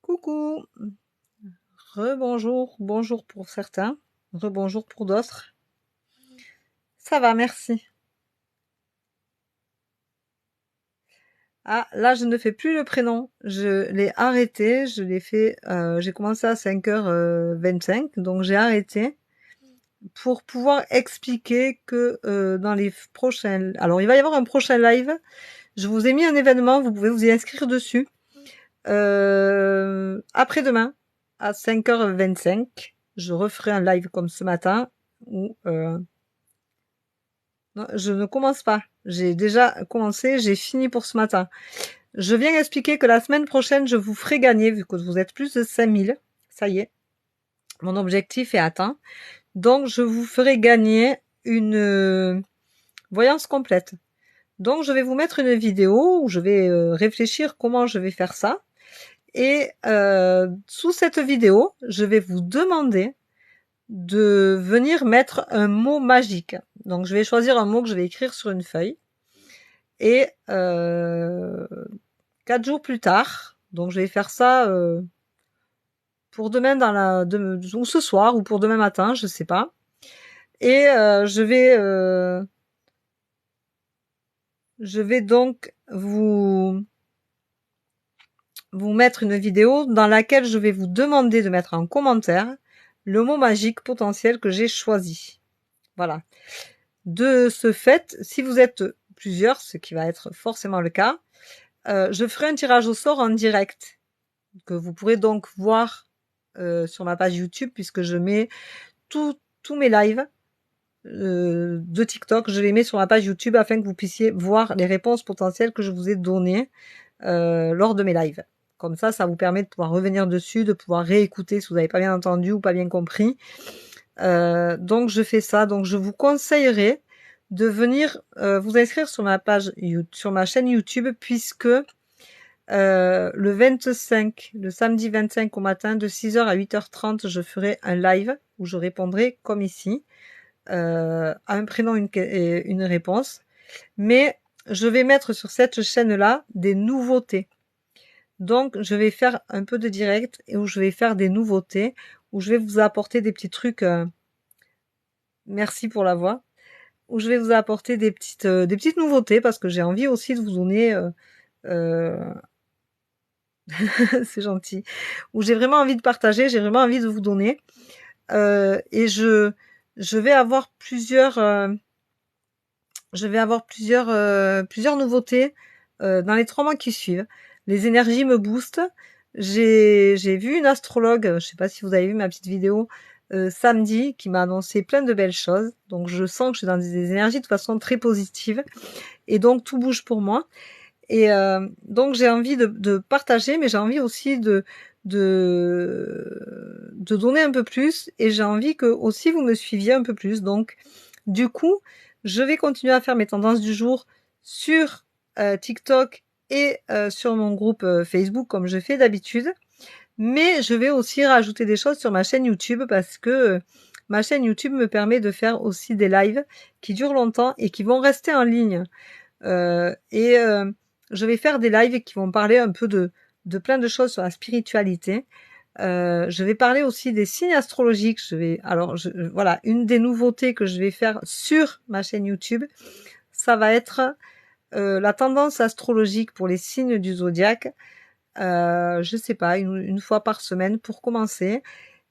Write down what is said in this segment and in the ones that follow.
Coucou, rebonjour, bonjour pour certains, rebonjour pour d'autres. Ça va, merci. Ah, là, je ne fais plus le prénom. Je l'ai arrêté, je l'ai fait, j'ai commencé à 5h25, donc j'ai arrêté pour pouvoir expliquer que dans les prochains... Alors, il va y avoir un prochain live. Je vous ai mis un événement, vous pouvez vous y inscrire dessus. Après-demain, à 5h25, je referai un live comme ce matin où... non, je ne commence pas. J'ai déjà commencé, j'ai fini pour ce matin. Je viens expliquer que la semaine prochaine, je vous ferai gagner, vu que vous êtes plus de 5000. Ça y est, mon objectif est atteint. Donc, je vous ferai gagner une voyance complète. Donc, je vais vous mettre une vidéo où je vais réfléchir comment je vais faire ça. Et sous cette vidéo, je vais vous demander de venir mettre un mot magique. Donc, je vais choisir un mot que je vais écrire sur une feuille. Et 4 jours plus tard, donc je vais faire ça pour demain ou ce soir ou pour demain matin, je sais pas. Et je vais donc vous mettre une vidéo dans laquelle je vais vous demander de mettre en commentaire le mot magique potentiel que j'ai choisi. Voilà. De ce fait, si vous êtes plusieurs, ce qui va être forcément le cas, je ferai un tirage au sort en direct que vous pourrez donc voir sur ma page YouTube, puisque je mets tous mes lives de TikTok, je les mets sur ma page YouTube afin que vous puissiez voir les réponses potentielles que je vous ai données lors de mes lives. Comme ça vous permet de pouvoir revenir dessus, de pouvoir réécouter si vous n'avez pas bien entendu ou pas bien compris. Donc je fais ça. Donc je vous conseillerais de venir vous inscrire sur ma page, sur ma chaîne YouTube, puisque le 25, le samedi 25 au matin, de 6h à 8h30, je ferai un live où je répondrai comme ici, à un prénom, une réponse. Mais je vais mettre sur cette chaîne-là des nouveautés. Donc, je vais faire un peu de direct et où je vais faire des nouveautés, où je vais vous apporter des petits trucs. Merci pour la voix. Où je vais vous apporter des petites nouveautés, parce que j'ai envie aussi de vous donner c'est gentil, où j'ai vraiment envie de partager, j'ai vraiment envie de vous donner. Et je vais avoir plusieurs plusieurs nouveautés dans les 3 mois qui suivent. Les énergies me boostent. J'ai vu une astrologue, je sais pas si vous avez vu ma petite vidéo samedi, qui m'a annoncé plein de belles choses. Donc je sens que je suis dans des énergies de façon très positive, et donc tout bouge pour moi. Et donc j'ai envie de partager, mais j'ai envie aussi de donner un peu plus, et j'ai envie que aussi vous me suiviez un peu plus. Donc du coup, je vais continuer à faire mes tendances du jour sur TikTok et sur mon groupe Facebook, comme je fais d'habitude. Mais je vais aussi rajouter des choses sur ma chaîne YouTube, parce que ma chaîne YouTube me permet de faire aussi des lives qui durent longtemps et qui vont rester en ligne. Je vais faire des lives qui vont parler un peu de plein de choses sur la spiritualité. Je vais parler aussi des signes astrologiques. Voilà, une des nouveautés que je vais faire sur ma chaîne YouTube, ça va être la tendance astrologique pour les signes du zodiaque. Je sais pas, une fois par semaine pour commencer.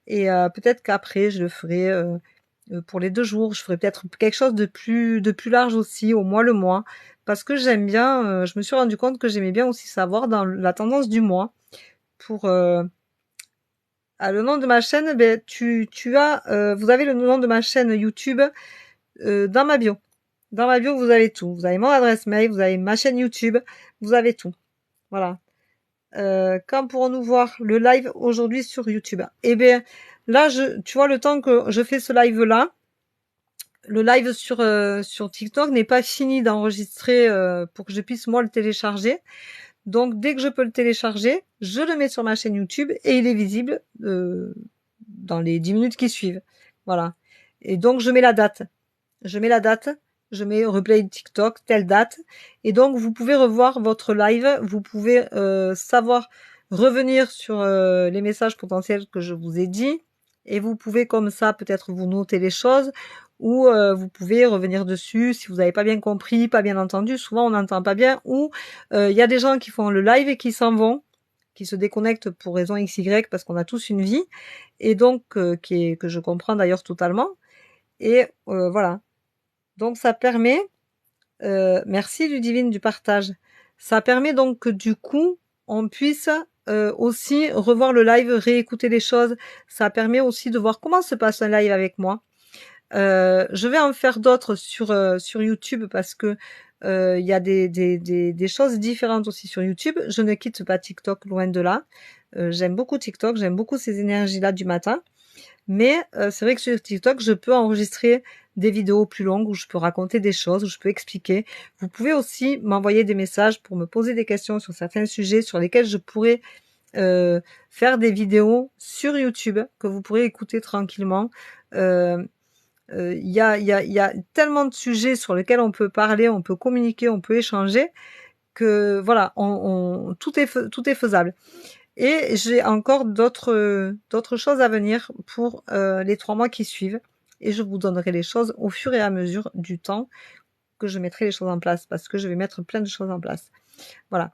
Et peut-être qu'après je le ferai pour les 2 jours. Je ferai peut-être quelque chose de plus large aussi, au mois le mois, parce que j'aime bien. Je me suis rendu compte que j'aimais bien aussi savoir dans la tendance du mois. Pour le nom de ma chaîne, ben vous avez le nom de ma chaîne YouTube dans ma bio. Dans ma bio, vous avez tout. Vous avez mon adresse mail, vous avez ma chaîne YouTube, vous avez tout. Voilà. Quand pourrons-nous voir le live aujourd'hui sur YouTube? Eh bien, là, tu vois, le temps que je fais ce live-là, le live sur TikTok n'est pas fini d'enregistrer pour que je puisse moi le télécharger. Donc, dès que je peux le télécharger, je le mets sur ma chaîne YouTube et il est visible dans les 10 minutes qui suivent. Voilà. Et donc, je mets la date. Je mets la date. Je mets replay TikTok, telle date. Et donc, vous pouvez revoir votre live. Vous pouvez savoir revenir sur les messages potentiels que je vous ai dit. Et vous pouvez comme ça peut-être vous noter les choses ou vous pouvez revenir dessus si vous n'avez pas bien compris, pas bien entendu. Souvent, on n'entend pas bien. Ou il y a des gens qui font le live et qui s'en vont, qui se déconnectent pour raison XY parce qu'on a tous une vie. Et donc, que je comprends d'ailleurs totalement. Et voilà. Donc, ça permet... merci Ludivine du partage. Ça permet donc que du coup, on puisse aussi revoir le live, réécouter les choses. Ça permet aussi de voir comment se passe un live avec moi. Je vais en faire d'autres sur YouTube parce que il y a des choses différentes aussi sur YouTube. Je ne quitte pas TikTok, loin de là. J'aime beaucoup TikTok, j'aime beaucoup ces énergies-là du matin. Mais c'est vrai que sur TikTok, je peux enregistrer des vidéos plus longues où je peux raconter des choses, où je peux expliquer. Vous pouvez aussi m'envoyer des messages pour me poser des questions sur certains sujets sur lesquels je pourrais faire des vidéos sur YouTube que vous pourrez écouter tranquillement. Il y a tellement de sujets sur lesquels on peut parler, on peut communiquer, on peut échanger que voilà, tout est faisable. Et j'ai encore d'autres choses à venir pour les 3 mois qui suivent. Et je vous donnerai les choses au fur et à mesure du temps que je mettrai les choses en place, parce que je vais mettre plein de choses en place. Voilà.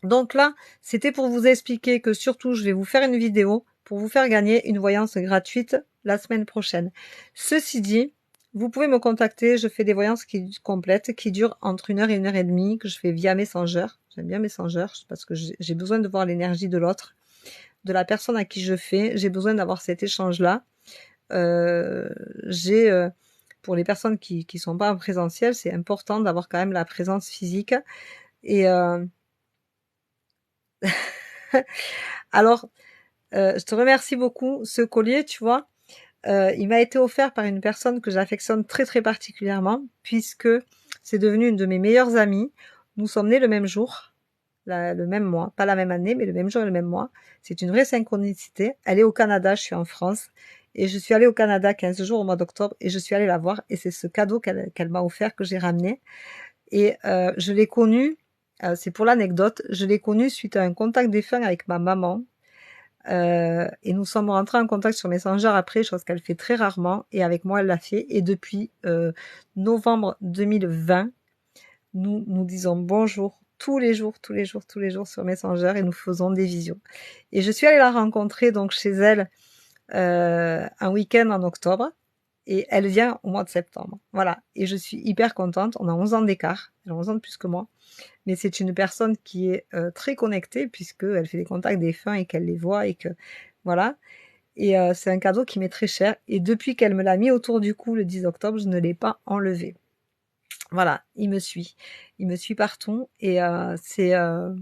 Donc là, c'était pour vous expliquer que surtout, je vais vous faire une vidéo pour vous faire gagner une voyance gratuite la semaine prochaine. Ceci dit, vous pouvez me contacter, je fais des voyances complètes qui durent entre 1 heure et 1 heure et demie, que je fais via Messenger. J'aime bien Messenger parce que j'ai besoin de voir l'énergie de l'autre, de la personne à qui je fais. J'ai besoin d'avoir cet échange-là. Pour les personnes qui sont pas en présentiel, c'est important d'avoir quand même la présence physique. Et alors, je te remercie beaucoup. Ce collier, tu vois, il m'a été offert par une personne que j'affectionne très très particulièrement, puisque c'est devenu une de mes meilleures amies. Nous sommes nés le même jour, le même mois, pas la même année, mais le même jour et le même mois. C'est une vraie synchronicité. Elle est au Canada, je suis en France. Et je suis allée au Canada 15 jours au mois d'octobre et je suis allée la voir. Et c'est ce cadeau qu'elle m'a offert que j'ai ramené. Et je l'ai connue, c'est pour l'anecdote, je l'ai connue suite à un contact défunt avec ma maman. Et nous sommes rentrés en contact sur Messenger après, chose qu'elle fait très rarement. Et avec moi, elle l'a fait. Et depuis novembre 2020, nous disons bonjour tous les jours sur Messenger et nous faisons des visios. Et je suis allée la rencontrer donc chez elle un week-end en octobre et elle vient au mois de septembre. Voilà. Et je suis hyper contente. On a 11 ans d'écart. Elle a 11 ans de plus que moi. Mais c'est une personne qui est très connectée puisqu'elle fait des contacts défunts et qu'elle les voit et que voilà. Et c'est un cadeau qui m'est très cher. Et depuis qu'elle me l'a mis autour du cou le 10 octobre, je ne l'ai pas enlevé. Voilà, il me suit. Il me suit partout et c'est un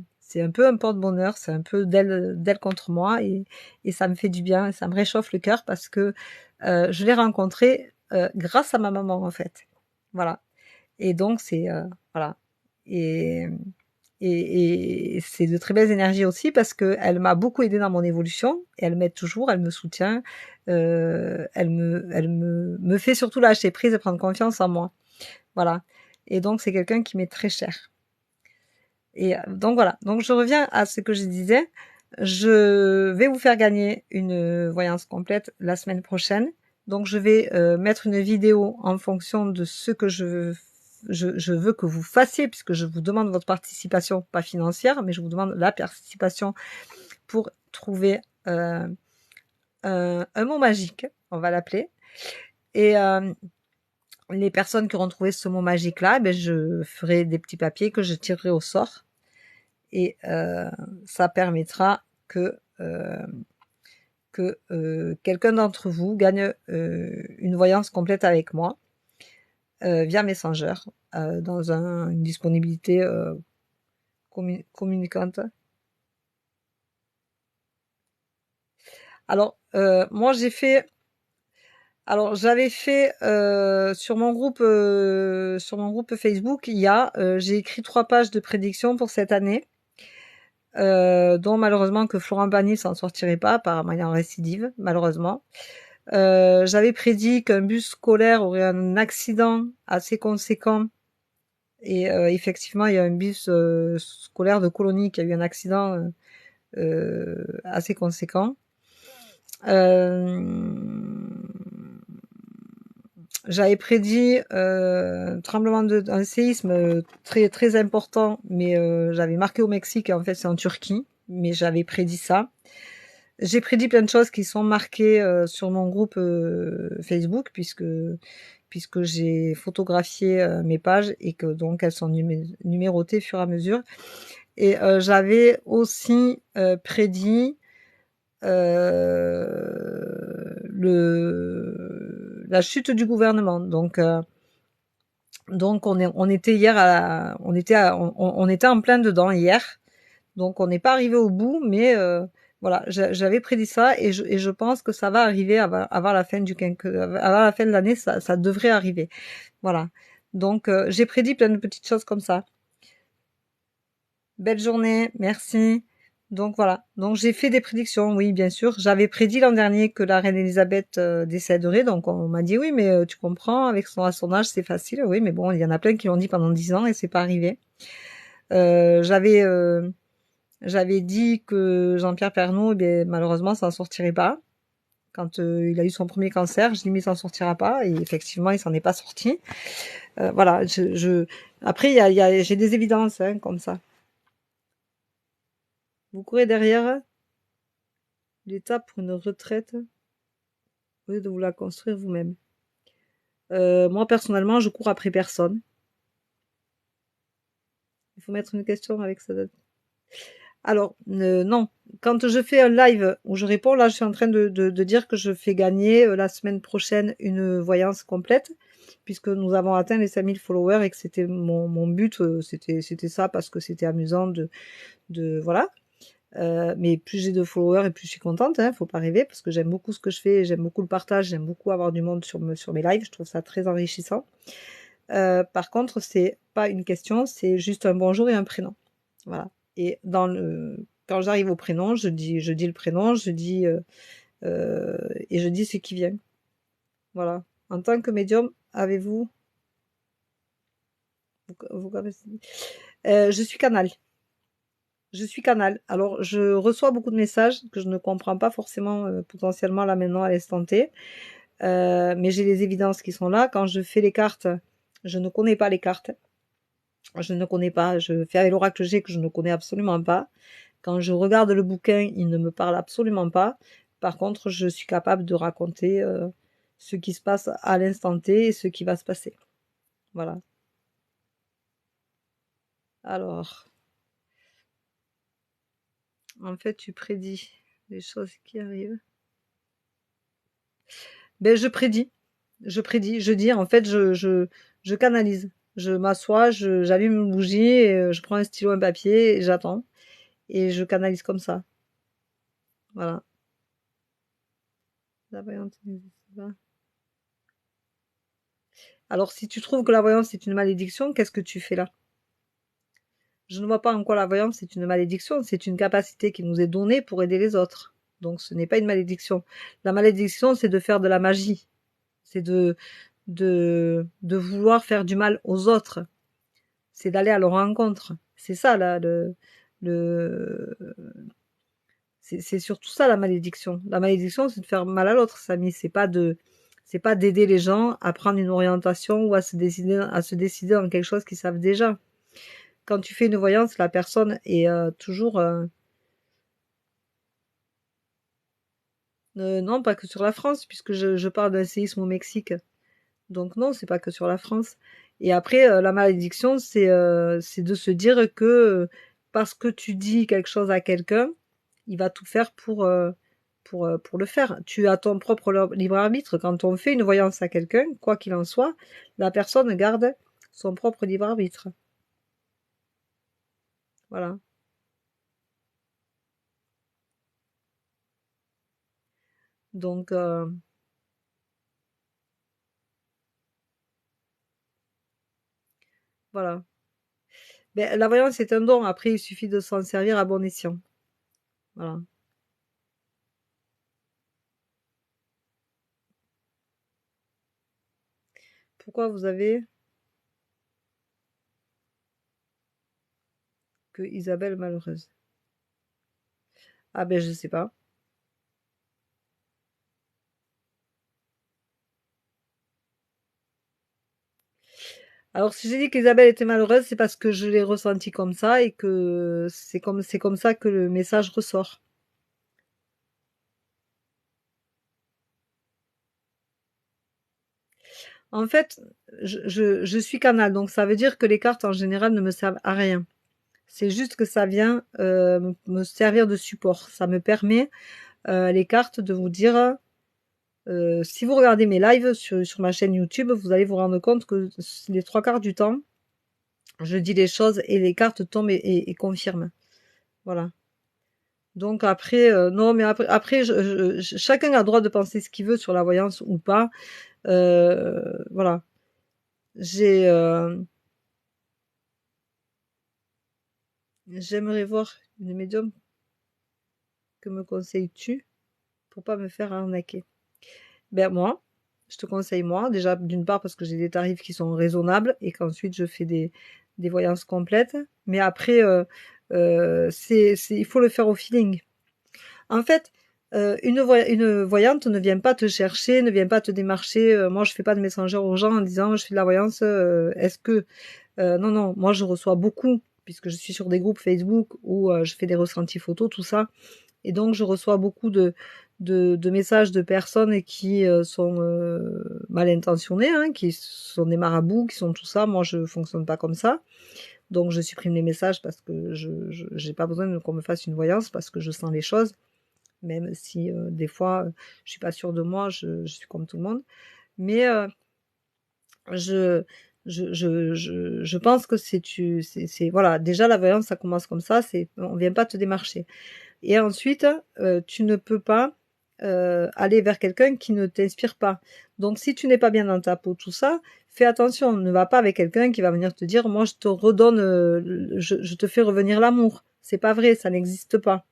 peu un porte-bonheur, c'est un peu d'elle contre moi et ça me fait du bien, ça me réchauffe le cœur parce que je l'ai rencontré grâce à ma maman en fait. Voilà. Et donc c'est voilà. Et, et c'est de très belles énergies aussi parce que elle m'a beaucoup aidé dans mon évolution et elle m'aide toujours, elle me soutient, elle me fait surtout lâcher prise et prendre confiance en moi. Voilà. Et donc, c'est quelqu'un qui m'est très cher. Et donc, voilà. Donc, je reviens à ce que je disais. Je vais vous faire gagner une voyance complète la semaine prochaine. Donc, je vais mettre une vidéo en fonction de ce que je veux que vous fassiez, puisque je vous demande votre participation, pas financière, mais je vous demande la participation pour trouver un mot magique, on va l'appeler. Et les personnes qui auront trouvé ce mot magique là, ben je ferai des petits papiers que je tirerai au sort et ça permettra que quelqu'un d'entre vous gagne une voyance complète avec moi via Messenger dans une disponibilité communicante. Alors moi j'ai fait j'avais fait sur mon groupe Facebook, j'ai écrit 3 pages de prédiction pour cette année. dont malheureusement que Florent Pagny s'en sortirait pas, apparemment il est en récidive, malheureusement. J'avais prédit qu'un bus scolaire aurait un accident assez conséquent. Et effectivement, il y a un bus scolaire de Colonie qui a eu un accident assez conséquent. J'avais prédit un séisme très très important, mais j'avais marqué au Mexique et en fait c'est en Turquie, mais j'avais prédit ça. J'ai prédit plein de choses qui sont marquées sur mon groupe Facebook puisque j'ai photographié mes pages et que donc elles sont numérotées au fur et à mesure. Et j'avais aussi prédit la chute du gouvernement. Donc on était hier on était en plein dedans hier. Donc on n'est pas arrivé au bout, mais voilà, j'avais prédit ça et je pense que ça va arriver avant la fin avant la fin de l'année, ça devrait arriver. Voilà. Donc j'ai prédit plein de petites choses comme ça. Belle journée, merci. Donc voilà. Donc j'ai fait des prédictions, oui, bien sûr. J'avais prédit l'an dernier que la reine Elisabeth décéderait, donc on m'a dit oui, mais tu comprends, avec à son âge, c'est facile. Oui, mais bon, il y en a plein qui l'ont dit pendant 10 ans et c'est pas arrivé. Euh, j'avais euh, j'avais dit que Jean-Pierre Pernaut, eh bien, malheureusement, s'en sortirait pas. Quand il a eu son premier cancer, je dis mais il s'en sortira pas, et effectivement, il s'en est pas sorti. Voilà. Après, j'ai des évidences hein, comme ça. Vous courez derrière l'État pour une retraite au lieu de vous la construire vous-même. Moi, personnellement, je cours après personne. Il faut mettre une question avec ça. Alors, non. Quand je fais un live où je réponds, là, je suis en train de dire que je fais gagner la semaine prochaine une voyance complète, puisque nous avons atteint les 5000 followers et que c'était mon but, c'était ça, parce que c'était amusant voilà. Mais plus j'ai de followers et plus je suis contente, hein, faut pas rêver, parce que j'aime beaucoup ce que je fais, j'aime beaucoup le partage, j'aime beaucoup avoir du monde sur mes lives, je trouve ça très enrichissant. Par contre, c'est pas une question, c'est juste un bonjour et un prénom. Voilà. Et quand j'arrive au prénom, je dis le prénom, et je dis ce qui vient. Voilà. En tant que médium, avez-vous, je suis canal. Je suis canal. Alors, je reçois beaucoup de messages que je ne comprends pas forcément potentiellement là maintenant à l'instant T. Mais j'ai les évidences qui sont là. Quand je fais les cartes, je ne connais pas les cartes. Je ne connais pas. Je fais avec l'oracle G que je ne connais absolument pas. Quand je regarde le bouquin, il ne me parle absolument pas. Par contre, je suis capable de raconter ce qui se passe à l'instant T et ce qui va se passer. Voilà. Alors, en fait, tu prédis les choses qui arrivent. Ben, je dis, en fait, je canalise. Je m'assois, j'allume une bougie, et, je prends un stylo, un papier, et j'attends. Et je canalise comme ça. Voilà. La voyante n'existe pas. Alors, si tu trouves que la voyance est une malédiction, qu'est-ce que tu fais là? Je ne vois pas en quoi la voyance est une malédiction, c'est une capacité qui nous est donnée pour aider les autres. Donc ce n'est pas une malédiction. La malédiction, c'est de faire de la magie. C'est de vouloir faire du mal aux autres. C'est d'aller à leur rencontre. C'est ça, là, le, c'est surtout ça, la malédiction. La malédiction, c'est de faire mal à l'autre, Samy. C'est pas d'aider les gens à prendre une orientation ou à se décider dans quelque chose qu'ils savent déjà. Quand tu fais une voyance, la personne est toujours non, pas que sur la France, puisque je parle d'un séisme au Mexique. Donc non, c'est pas que sur la France. Et après, la malédiction, c'est de se dire que parce que tu dis quelque chose à quelqu'un, il va tout faire pour le faire. Tu as ton propre libre arbitre. Quand on fait une voyance à quelqu'un, quoi qu'il en soit, la personne garde son propre libre arbitre. Voilà. Donc voilà. Ben, la voyance est un don. Après, il suffit de s'en servir à bon escient. Voilà. Pourquoi vous avez que Isabelle malheureuse? Ah ben, je sais pas. Alors, si j'ai dit qu'Isabelle était malheureuse, c'est parce que je l'ai ressenti comme ça et que c'est comme ça que le message ressort. En fait, je suis canal, donc ça veut dire que les cartes en général ne me servent à rien. C'est juste que ça vient me servir de support. Ça me permet, les cartes, de vous dire, si vous regardez mes lives sur ma chaîne YouTube, vous allez vous rendre compte que les trois quarts du temps, je dis les choses et les cartes tombent et confirment. Voilà. Donc après, non, mais après chacun a le droit de penser ce qu'il veut sur la voyance ou pas. Voilà. J'ai, j'aimerais voir une médium. Que me conseilles-tu pour pas me faire arnaquer? Ben moi, je te conseille moi, déjà d'une part parce que j'ai des tarifs qui sont raisonnables et qu'ensuite je fais des voyances complètes. Mais après, il faut le faire au feeling. En fait, une voyante ne vient pas te chercher, ne vient pas te démarcher. Moi, je fais pas de messenger aux gens en disant je fais de la voyance. Est-ce que non, non, moi je reçois beaucoup puisque je suis sur des groupes Facebook où je fais des ressentis photos, tout ça. Et donc, je reçois beaucoup de messages de personnes qui sont mal intentionnées, hein, qui sont des marabouts, qui sont tout ça. Moi, je fonctionne pas comme ça. Donc, je supprime les messages parce que je j'ai pas besoin qu'on me fasse une voyance parce que je sens les choses. Même si des fois, je suis pas sûre de moi, je suis comme tout le monde. Mais je, je pense que voilà. Déjà, la voyance, ça commence comme ça. On vient pas te démarcher. Et ensuite, tu ne peux pas aller vers quelqu'un qui ne t'inspire pas. Donc, si tu n'es pas bien dans ta peau, tout ça, fais attention. Ne va pas avec quelqu'un qui va venir te dire, moi, je te redonne, je te fais revenir l'amour. C'est pas vrai, ça n'existe pas.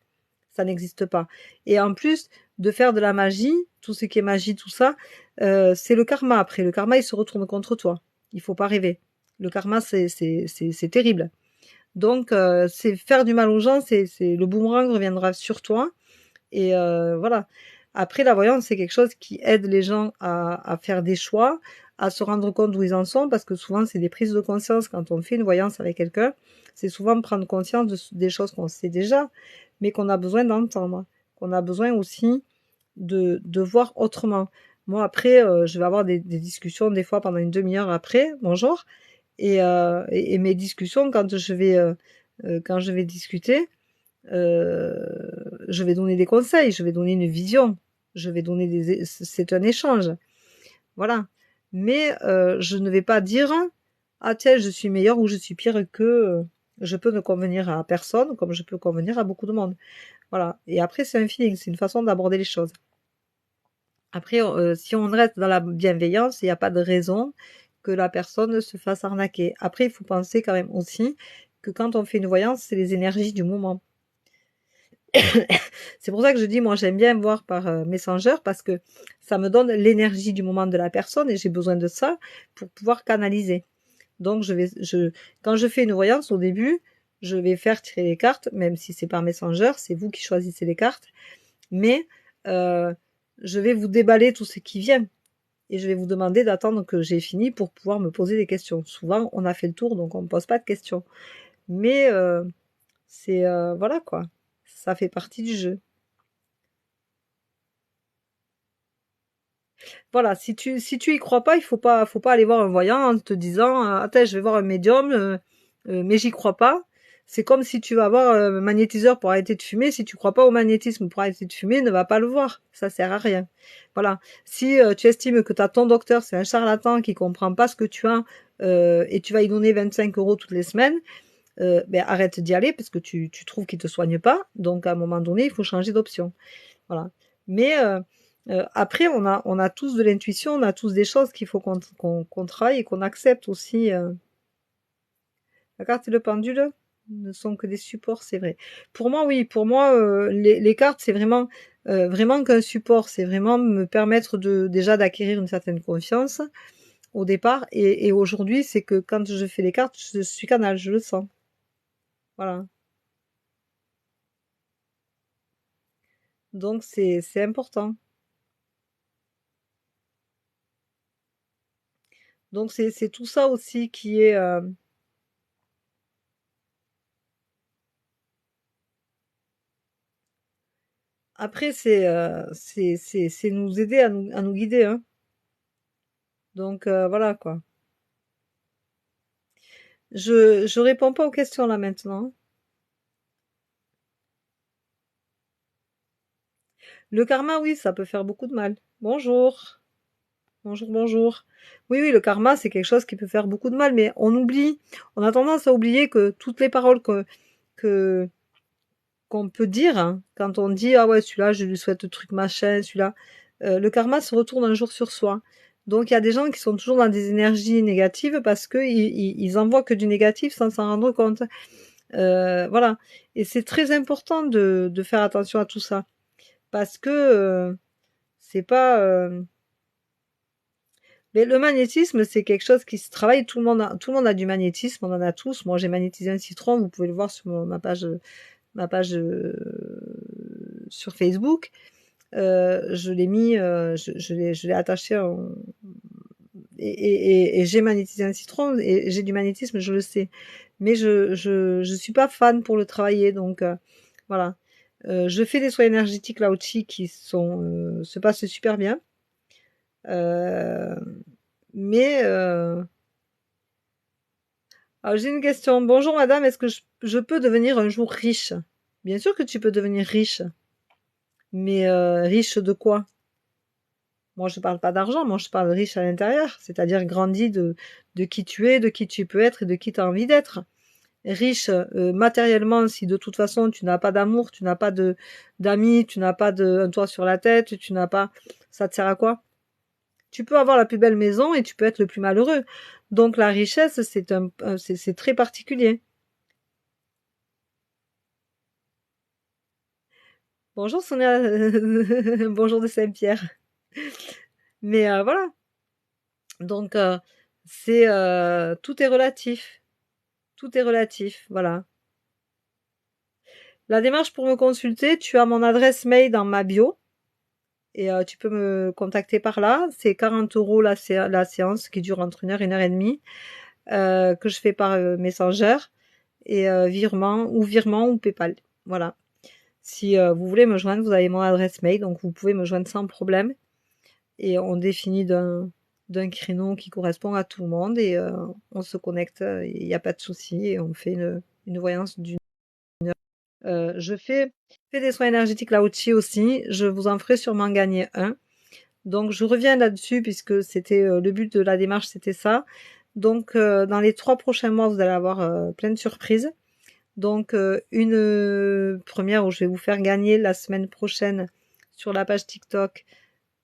Ça n'existe pas. Et en plus, de faire de la magie, tout ce qui est magie, tout ça, c'est le karma après. Le karma, il se retourne contre toi. Il faut pas rêver. Le karma, c'est terrible. Donc, c'est faire du mal aux gens, le boomerang reviendra sur toi. Et voilà. Après, la voyance, c'est quelque chose qui aide les gens à faire des choix, à se rendre compte d'où ils en sont, parce que souvent, c'est des prises de conscience quand on fait une voyance avec quelqu'un. C'est souvent prendre conscience des choses qu'on sait déjà, mais qu'on a besoin d'entendre, qu'on a besoin aussi de voir autrement. Moi, après, je vais avoir des discussions des fois pendant une demi-heure après, bonjour, et mes discussions quand je vais discuter, je vais donner des conseils, je vais donner une vision, je vais donner c'est un échange, voilà. Mais je ne vais pas dire ah tiens je suis meilleur ou je suis pire que je peux ne convenir à personne comme je peux convenir à beaucoup de monde, voilà. Et après c'est un feeling, c'est une façon d'aborder les choses. Après, si on reste dans la bienveillance, il n'y a pas de raison que la personne se fasse arnaquer. Après, il faut penser quand même aussi que quand on fait une voyance, c'est les énergies du moment. C'est pour ça que je dis, moi, j'aime bien voir par Messenger parce que ça me donne l'énergie du moment de la personne et j'ai besoin de ça pour pouvoir canaliser. Donc, quand je fais une voyance au début, je vais faire tirer les cartes, même si c'est par Messenger, c'est vous qui choisissez les cartes, mais euh, je vais vous déballer tout ce qui vient et je vais vous demander d'attendre que j'ai fini pour pouvoir me poser des questions. Souvent, on a fait le tour, donc on ne pose pas de questions. Mais voilà quoi, ça fait partie du jeu. Voilà, si tu y crois pas, il faut pas aller voir un voyant en te disant attends, je vais voir un médium, mais j'y crois pas. C'est comme si tu vas voir un magnétiseur pour arrêter de fumer. Si tu crois pas au magnétisme pour arrêter de fumer, ne va pas le voir. Ça sert à rien. Voilà. Si tu estimes que ton docteur c'est un charlatan qui comprend pas ce que tu as et tu vas y donner 25 € toutes les semaines, ben arrête d'y aller parce que tu trouves qu'il te soigne pas. Donc à un moment donné, il faut changer d'option. Voilà. Mais après, on a tous de l'intuition, on a tous des choses qu'il faut qu'on travaille et qu'on accepte aussi. La carte et le pendule ne sont que des supports, c'est vrai. Pour moi, oui, pour moi, les cartes, c'est vraiment qu'un support. C'est vraiment me permettre déjà d'acquérir une certaine confiance au départ. Et aujourd'hui, c'est que quand je fais les cartes, je suis canal, je le sens. Voilà. Donc c'est important. Donc c'est tout ça aussi qui est. Après, c'est nous aider à nous guider, hein. Donc voilà quoi. Je réponds pas aux questions là maintenant. Le karma, oui, ça peut faire beaucoup de mal. Bonjour. Bonjour, bonjour. Oui, oui, le karma, c'est quelque chose qui peut faire beaucoup de mal, mais on a tendance à oublier que toutes les paroles que, qu'on peut dire, hein, quand on dit, ah ouais, celui-là, je lui souhaite le truc machin, celui-là, le karma se retourne un jour sur soi. Donc, il y a des gens qui sont toujours dans des énergies négatives parce que ils envoient que du négatif sans s'en rendre compte. Voilà. Et c'est très important de faire attention à tout ça. Parce que, c'est pas, mais le magnétisme, c'est quelque chose qui se travaille. Tout le monde a du magnétisme, on en a tous. Moi, j'ai magnétisé un citron. Vous pouvez le voir sur ma page sur Facebook. Je l'ai mis, je l'ai attaché et j'ai magnétisé un citron et j'ai du magnétisme, je le sais. Mais je suis pas fan pour le travailler, donc voilà. Je fais des soins énergétiques Lao-Chi qui se passent super bien. Euh, mais alors j'ai une question. Bonjour madame, est-ce que je peux devenir un jour riche? Bien sûr que tu peux devenir riche, mais riche de quoi? Moi, je parle pas d'argent, moi je parle riche à l'intérieur, c'est-à-dire grandi de qui tu es, de qui tu peux être et de qui tu as envie d'être. Riche matériellement, si de toute façon tu n'as pas d'amour, tu n'as pas de d'amis, tu n'as pas un toit sur la tête, tu n'as pas, ça te sert à quoi? Tu peux avoir la plus belle maison et tu peux être le plus malheureux. Donc la richesse, c'est très particulier. Bonjour Sonia, bonjour de Saint-Pierre. Mais voilà, donc tout est relatif, tout est relatif, voilà. La démarche pour me consulter, tu as mon adresse mail dans ma bio et tu peux me contacter par là. C'est 40 € la séance qui dure entre une heure et demie, que je fais par Messenger et virement ou PayPal. Voilà. Si vous voulez me joindre, vous avez mon adresse mail, donc vous pouvez me joindre sans problème. Et on définit d'un créneau qui correspond à tout le monde et on se connecte, il n'y a pas de souci et on fait une voyance d'une heure. Je fais des soins énergétiques Lao-Chi aussi, je vous en ferai sûrement gagner un. Donc je reviens là-dessus puisque c'était le but de la démarche, c'était ça. Donc dans les 3 prochains mois, vous allez avoir plein de surprises. Donc une première où je vais vous faire gagner la semaine prochaine sur la page TikTok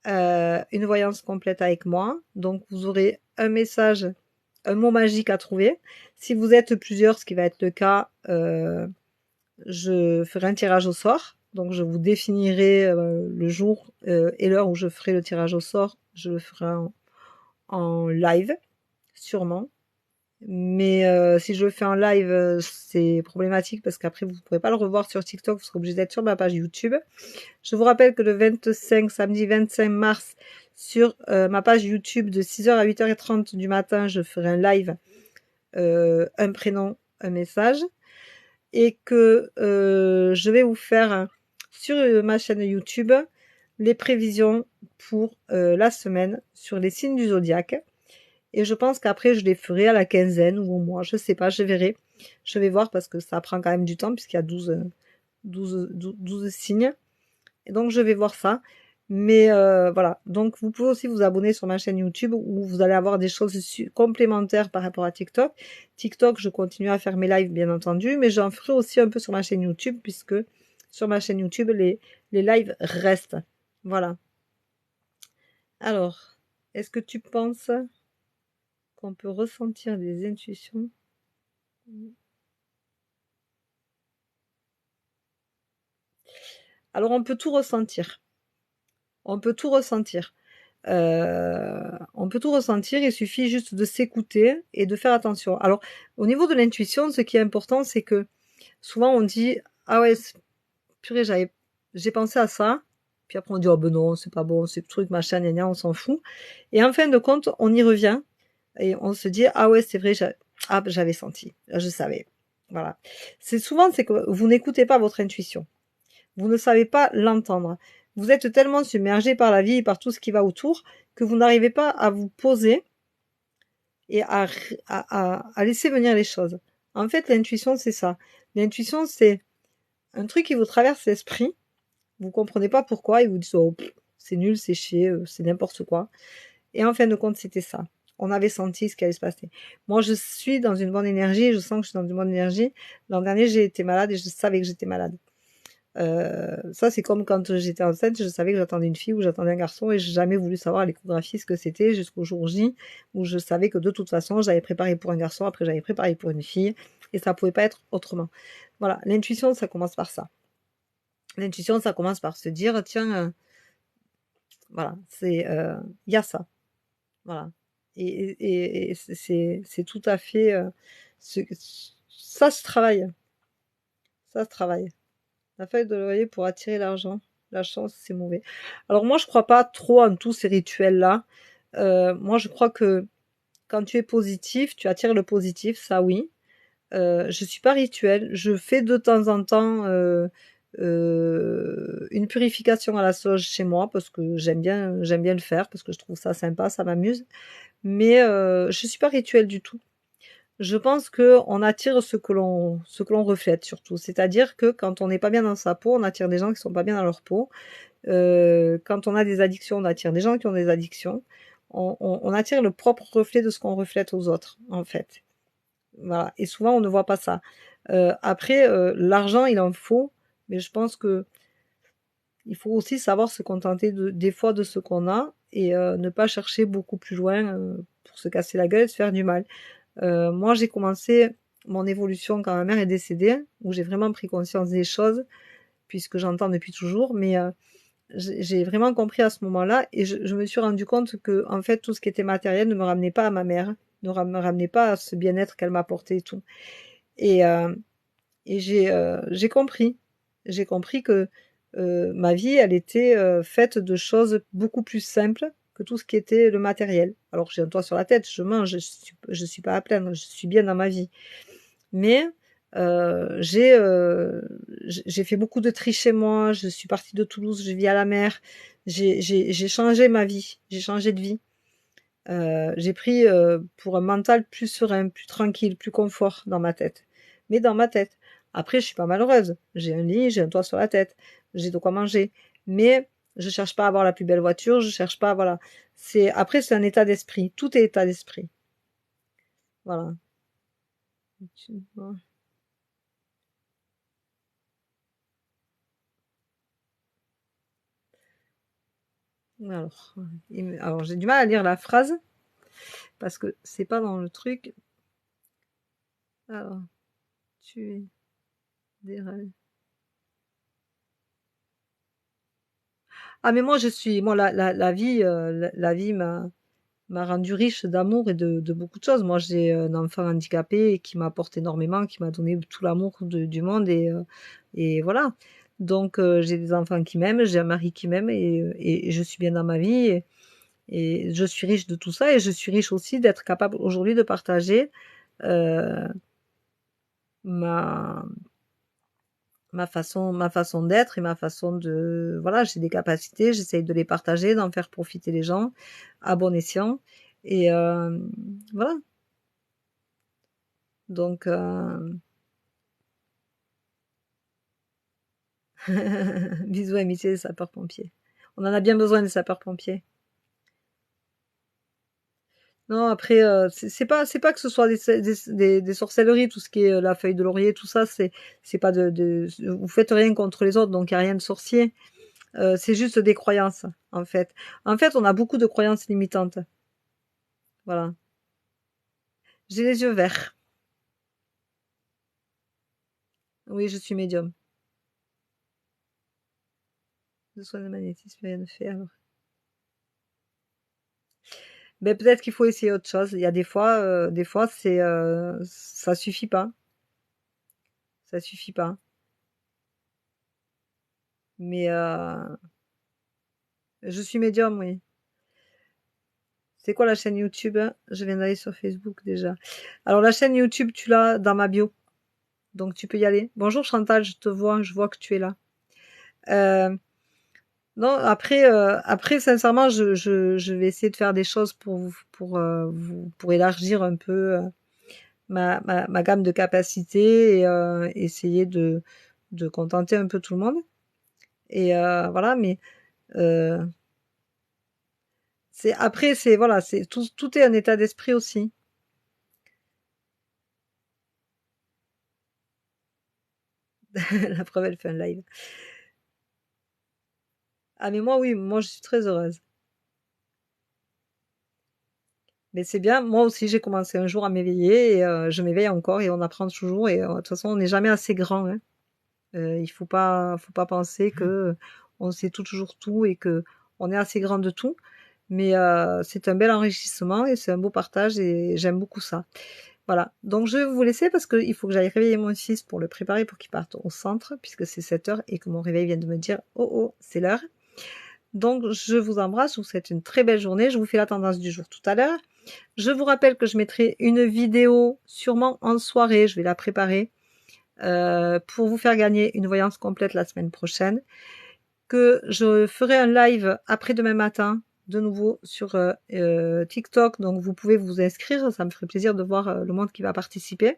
une voyance complète avec moi. Donc vous aurez un message, un mot magique à trouver. Si vous êtes plusieurs, ce qui va être le cas, je ferai un tirage au sort. Donc je vous définirai le jour et l'heure où je ferai le tirage au sort. Je le ferai en live, sûrement. Mais si je le fais en live, c'est problématique parce qu'après vous ne pourrez pas le revoir sur TikTok, vous serez obligé d'être sur ma page YouTube. Je vous rappelle que le 25, samedi 25 mars, sur ma page YouTube de 6h à 8h30 du matin, je ferai un live, un prénom, un message, et que je vais vous faire sur ma chaîne YouTube les prévisions pour la semaine sur les signes du zodiaque. Et je pense qu'après, je les ferai à la quinzaine ou au mois, je sais pas, je verrai. Je vais voir parce que ça prend quand même du temps puisqu'il y a 12 signes. Et donc, je vais voir ça. Mais voilà. Donc, vous pouvez aussi vous abonner sur ma chaîne YouTube où vous allez avoir des choses complémentaires par rapport à TikTok. TikTok, je continue à faire mes lives, bien entendu, mais j'en ferai aussi un peu sur ma chaîne YouTube puisque sur ma chaîne YouTube, les lives restent. Voilà. Alors, est-ce que tu penses qu'on peut ressentir des intuitions Alors on peut tout ressentir. On peut tout ressentir. On peut tout ressentir, il suffit juste de s'écouter et de faire attention. Alors, au niveau de l'intuition, ce qui est important, c'est que souvent on dit ah ouais, purée, j'ai pensé à ça. Puis après on dit oh ben non, c'est pas bon, c'est le truc machin, gna gna, on s'en fout. Et en fin de compte, on y revient et on se dit ah ouais, c'est vrai, j'avais senti, je savais. Voilà. C'est que vous n'écoutez pas votre intuition. Vous ne savez pas l'entendre. Vous êtes tellement submergé par la vie et par tout ce qui va autour que vous n'arrivez pas à vous poser et à laisser venir les choses. En fait, l'intuition, c'est ça. L'intuition, c'est un truc qui vous traverse l'esprit. Vous comprenez pas pourquoi et vous dites, oh, c'est nul, c'est chier, c'est n'importe quoi. Et en fin de compte, c'était ça. On avait senti ce qui allait se passer. Moi, je suis dans une bonne énergie, je sens que je suis dans une bonne énergie. L'an dernier, j'ai été malade et je savais que j'étais malade. Ça, c'est comme quand j'étais enceinte, je savais que j'attendais une fille ou j'attendais un garçon et j'ai jamais voulu savoir à l'échographie ce que c'était jusqu'au jour J où je savais que de toute façon, j'avais préparé pour un garçon, après j'avais préparé pour une fille et ça pouvait pas être autrement. Voilà, l'intuition, ça commence par ça. L'intuition, ça commence par se dire, tiens, voilà, il y a ça. Voilà. Et c'est tout à fait, ça se travaille. Ça se travaille. La feuille de l'oreiller pour attirer l'argent. La chance, c'est mauvais. Alors moi, je crois pas trop en tous ces rituels-là. Moi, je crois que quand tu es positif, tu attires le positif, ça oui. Je suis pas rituel. Je fais de temps en temps une purification à la sauge chez moi parce que j'aime bien le faire parce que je trouve ça sympa, ça m'amuse. Mais je suis pas rituel du tout. Je pense que on attire ce que l'on reflète surtout. C'est-à-dire que quand on n'est pas bien dans sa peau, on attire des gens qui sont pas bien dans leur peau. Quand on a des addictions, on attire des gens qui ont des addictions. On attire le propre reflet de ce qu'on reflète aux autres, en fait. Voilà. Et souvent, on ne voit pas ça. Après, l'argent, il en faut, mais je pense que il faut aussi savoir se contenter des fois de ce qu'on a et ne pas chercher beaucoup plus loin pour se casser la gueule et se faire du mal. Moi, j'ai commencé mon évolution quand ma mère est décédée, où j'ai vraiment pris conscience des choses, puisque j'entends depuis toujours, mais j'ai vraiment compris à ce moment-là, et je me suis rendu compte que, en fait, tout ce qui était matériel ne me ramenait pas à ma mère, me ramenait pas à ce bien-être qu'elle m'apportait et tout. Et, j'ai compris. J'ai compris que ma vie, elle était faite de choses beaucoup plus simples que tout ce qui était le matériel. Alors j'ai un toit sur la tête, je mange, je suis pas à plaindre, je suis bien dans ma vie. Mais j'ai fait beaucoup de tri chez moi. Je suis partie de Toulouse, je vis à la mer. J'ai changé ma vie, j'ai changé de vie. J'ai pris pour un mental plus serein, plus tranquille, plus confort dans ma tête. Mais dans ma tête. Après, je suis pas malheureuse. J'ai un lit, j'ai un toit sur la tête, j'ai de quoi manger. Mais je cherche pas à avoir la plus belle voiture, je cherche pas, voilà. Après, c'est un état d'esprit. Tout est état d'esprit. Voilà. Alors, alors j'ai du mal à lire la phrase parce que c'est pas dans le truc. Alors, tu es des rêves. Ah mais moi je suis moi la vie la vie m'a rendu riche d'amour et de beaucoup de choses. Moi j'ai un enfant handicapé qui m'apporte énormément, qui m'a donné tout l'amour du monde et voilà. Donc j'ai des enfants qui m'aiment, j'ai un mari qui m'aime et je suis bien dans ma vie et je suis riche de tout ça et je suis riche aussi d'être capable aujourd'hui de partager euh, ma ma façon d'être et ma façon de voilà, j'ai des capacités, j'essaye de les partager, d'en faire profiter les gens à bon escient et voilà. Donc bisous amitié des sapeurs-pompiers. On en a bien besoin des sapeurs-pompiers. Non, après c'est pas que ce soit des sorcelleries, tout ce qui est la feuille de laurier, tout ça, c'est pas de vous faites rien contre les autres, donc il y a rien de sorcier. C'est juste des croyances, en fait. En fait, on a beaucoup de croyances limitantes. Voilà. J'ai les yeux verts. Oui, je suis médium. De soins de magnétisme, rien ne fait alors. Mais peut-être qu'il faut essayer autre chose. Il y a des fois, ça suffit pas. Ça suffit pas. Mais je suis médium, oui. C'est quoi la chaîne YouTube? Je viens d'aller sur Facebook déjà. Alors la chaîne YouTube, tu l'as dans ma bio, donc tu peux y aller. Bonjour Chantal, je te vois, je vois que tu es là. Euh, non, après sincèrement, je vais essayer de faire des choses pour élargir un peu ma gamme de capacités et essayer de contenter un peu tout le monde. Et voilà, mais euh, c'est voilà, c'est tout est un état d'esprit aussi. La preuve, elle fait un live. Ah mais moi oui, moi je suis très heureuse. Mais c'est bien, moi aussi j'ai commencé un jour à m'éveiller et je m'éveille encore et on apprend toujours et de toute façon on n'est jamais assez grand, hein. Il faut pas penser que on sait tout toujours tout et que on est assez grand de tout. Mais c'est un bel enrichissement et c'est un beau partage et j'aime beaucoup ça. Voilà. Donc je vais vous laisser parce qu'il faut que j'aille réveiller mon fils pour le préparer pour qu'il parte au centre puisque c'est 7 heures et que mon réveil vient de me dire oh oh c'est l'heure. Donc je vous embrasse, je vous souhaite une très belle journée. Je vous fais la tendance du jour tout à l'heure. Je vous rappelle que je mettrai une vidéo sûrement en soirée, je vais la préparer pour vous faire gagner une voyance complète la semaine prochaine. Que je ferai un live après-demain matin de nouveau sur TikTok, donc vous pouvez vous inscrire, ça me ferait plaisir de voir le monde qui va participer,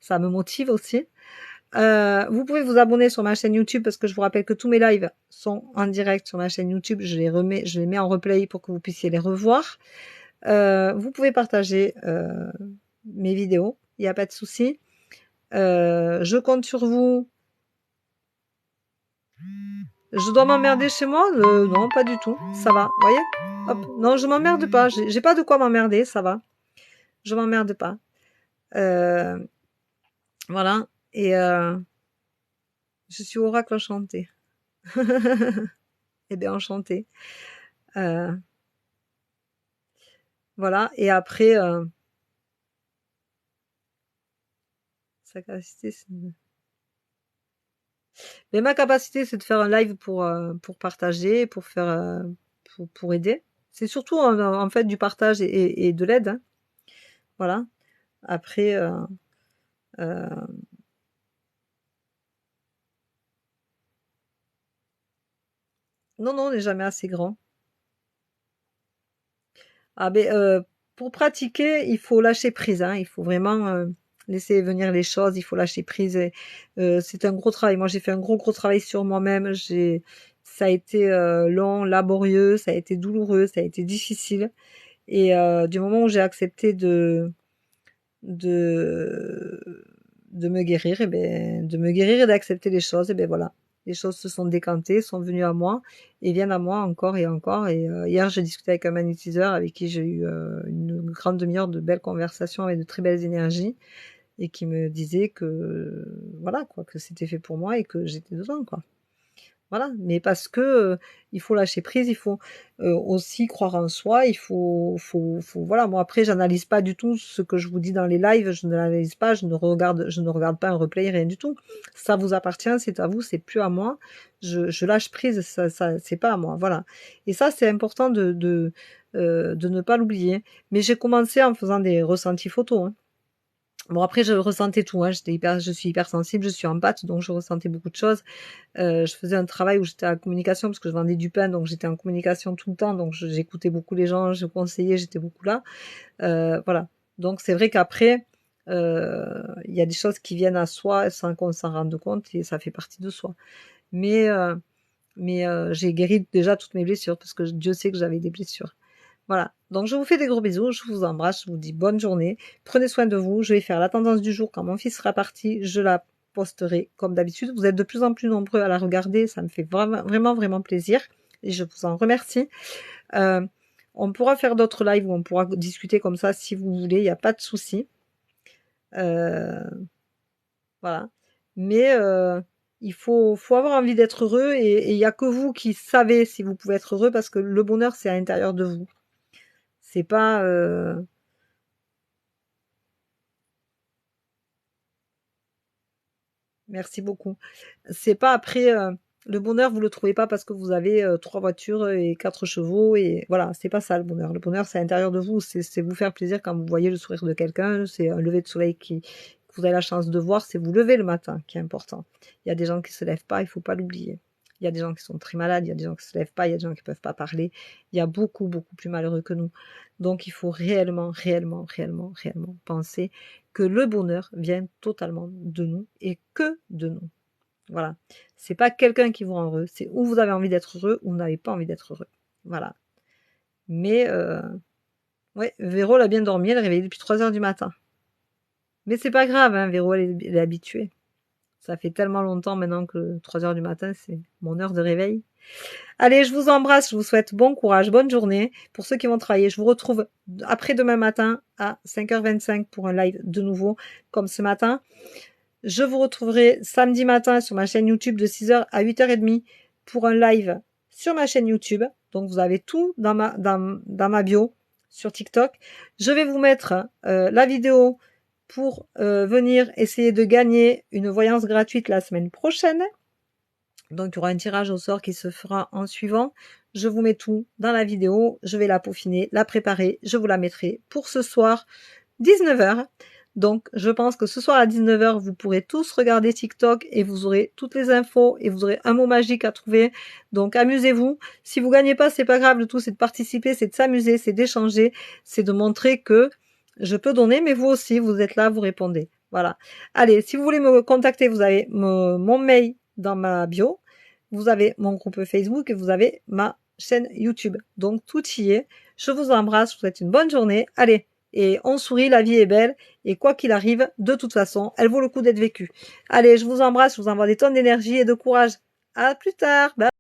ça me motive aussi. Vous pouvez vous abonner sur ma chaîne YouTube parce que je vous rappelle que tous mes lives sont en direct sur ma chaîne YouTube, je les mets en replay pour que vous puissiez les revoir. Vous pouvez partager mes vidéos, il n'y a pas de souci. Je compte sur vous. Je dois m'emmerder chez moi? Non, pas du tout. Ça va, vous voyez? Hop. Non, je m'emmerde pas. J'ai pas de quoi m'emmerder, ça va. Je m'emmerde pas. Euh, voilà. Et je suis oracle enchanté. Eh bien, enchanté. Euh, voilà. Et après, sa capacité, mais ma capacité, c'est de faire un live pour partager, pour faire, pour aider. C'est surtout en fait du partage et de l'aide, hein. Voilà. Après, euh, non, non, on n'est jamais assez grand. Ah ben, pour pratiquer, il faut lâcher prise, hein. Il faut vraiment laisser venir les choses. Il faut lâcher prise. C'est un gros travail. Moi, j'ai fait un gros travail sur moi-même. Ça a été long, laborieux, ça a été douloureux, ça a été difficile. Et du moment où j'ai accepté de de me guérir, et ben de me guérir et d'accepter les choses, et ben voilà. Les choses se sont décantées, sont venues à moi et viennent à moi encore et encore. Et hier, j'ai discuté avec un magnétiseur avec qui j'ai eu une grande demi-heure de belles conversations avec de très belles énergies et qui me disait que voilà quoi, que c'était fait pour moi et que j'étais dedans quoi. Voilà, mais parce que il faut lâcher prise, il faut aussi croire en soi, voilà. Moi après, j'analyse pas du tout ce que je vous dis dans les lives, je ne l'analyse pas, je ne regarde pas un replay, rien du tout. Ça vous appartient, c'est à vous, c'est plus à moi. Je lâche prise, c'est pas à moi, voilà. Et ça, c'est important de ne pas l'oublier. Mais j'ai commencé en faisant des ressentis photos, hein. Bon après je ressentais tout, hein. Je suis hyper sensible, je suis empathe, donc je ressentais beaucoup de choses. Je faisais un travail où j'étais en communication parce que je vendais du pain, donc j'étais en communication tout le temps, donc j'écoutais beaucoup les gens, je conseillais, j'étais beaucoup là. Voilà. Donc c'est vrai qu'après, il y a des choses qui viennent à soi sans qu'on s'en rende compte et ça fait partie de soi. Mais j'ai guéri déjà toutes mes blessures parce que Dieu sait que j'avais des blessures. Voilà. Donc je vous fais des gros bisous, je vous embrasse, je vous dis bonne journée. Prenez soin de vous. Je vais faire la tendance du jour quand mon fils sera parti. Je la posterai comme d'habitude. Vous êtes de plus en plus nombreux à la regarder. Ça me fait vraiment plaisir. Et je vous en remercie. Euh, on pourra faire d'autres lives où on pourra discuter comme ça si vous voulez. Il n'y a pas de souci. Euh, voilà. Mais il faut avoir envie d'être heureux et il y a que vous qui savez si vous pouvez être heureux parce que le bonheur, c'est à l'intérieur de vous. C'est pas... Merci beaucoup. C'est pas après... le bonheur, vous le trouvez pas parce que vous avez 3 voitures et 4 chevaux et voilà, c'est pas ça le bonheur. Le bonheur, c'est à l'intérieur de vous, c'est vous faire plaisir quand vous voyez le sourire de quelqu'un, c'est un lever de soleil que vous avez la chance de voir, c'est vous lever le matin qui est important. Il y a des gens qui se lèvent pas, il faut pas l'oublier. Il y a des gens qui sont très malades, il y a des gens qui se lèvent pas, il y a des gens qui peuvent pas parler. Il y a beaucoup, beaucoup plus malheureux que nous. Donc il faut réellement, réellement, réellement, réellement penser que le bonheur vient totalement de nous et que de nous. Voilà. C'est pas quelqu'un qui vous rend heureux, c'est où vous avez envie d'être heureux ou vous n'avez pas envie d'être heureux. Voilà. Mais ouais, Véro elle a bien dormi, elle est réveillée depuis 3 heures du matin. Mais c'est pas grave, hein, Véro elle est habituée. Ça fait tellement longtemps maintenant que 3 heures du matin, c'est mon heure de réveil. Allez, je vous embrasse, je vous souhaite bon courage, bonne journée. Pour ceux qui vont travailler, je vous retrouve après demain matin à 5h25 pour un live de nouveau, comme ce matin. Je vous retrouverai samedi matin sur ma chaîne YouTube de 6h à 8h30 pour un live sur ma chaîne YouTube. Donc vous avez tout dans ma bio sur TikTok. Je vais vous mettre la vidéo pour venir essayer de gagner une voyance gratuite la semaine prochaine. Donc il y aura un tirage au sort qui se fera en suivant. Je vous mets tout dans la vidéo. Je vais la peaufiner, la préparer. Je vous la mettrai pour ce soir 19h. Donc, je pense que ce soir à 19h, vous pourrez tous regarder TikTok et vous aurez toutes les infos et vous aurez un mot magique à trouver. Donc, amusez-vous. Si vous gagnez pas, c'est pas grave. Le tout, c'est de participer, c'est de s'amuser, c'est d'échanger, c'est de montrer que je peux donner, mais vous aussi, vous êtes là, vous répondez. Voilà. Allez, si vous voulez me contacter, vous avez mon mail dans ma bio. Vous avez mon groupe Facebook et vous avez ma chaîne YouTube. Donc, tout y est. Je vous embrasse. Je vous souhaite une bonne journée. Allez. Et on sourit, la vie est belle, et quoi qu'il arrive, de toute façon, elle vaut le coup d'être vécue. Allez, je vous embrasse, je vous envoie des tonnes d'énergie et de courage. À plus tard, bye.